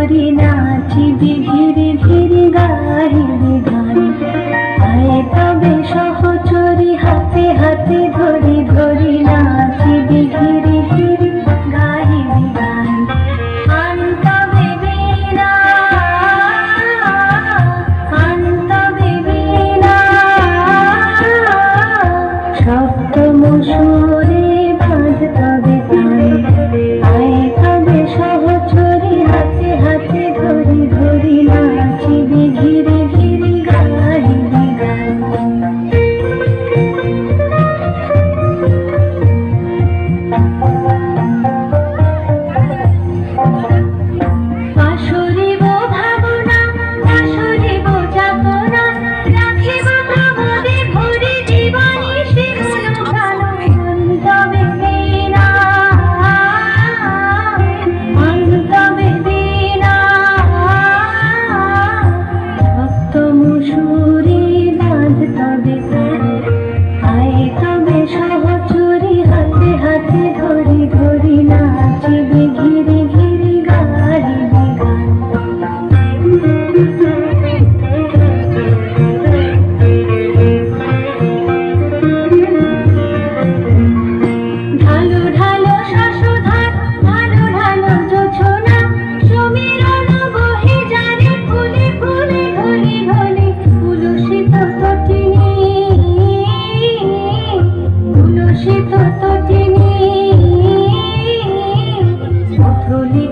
ধরি নাচিবি ঘিরে ঘিরে গাহিবি গান। আয় তবে সহচরি হাতে হাতে ধরি ধরি নাচিবি ঘিরে ঘিরে গাহিবি গান। আন তবে বীণা আন তবে বীণা সপ্তম সুরে বাঁধ তবে গান। আয় তবে সহচরি হাতে হাতে ধরি ধরি নাচিবি ঘিরে ঘিরে গাহিবি গান। আসরিব ভাবনা আসরিব যাতনা রাখিব প্রমোদে ভরে জীবনী শিরুল কালো। আন তবে বীণা আন তবে বীণা সপ্তম সুরে বাঁধ তবে গান। আয় তবে সহচরি হাতে হাতে ধরি ধরি নাচিবি ঘিরে ঘিরে গাহিবি গান। ঢালো ঢালো শশধার ঢালো ঢালো জোছনা সমীরণ বহে জানে ফুলে ফুলে ঢলি ঢলি। উলসিত তটিনী উলসিত তটিনী উথলি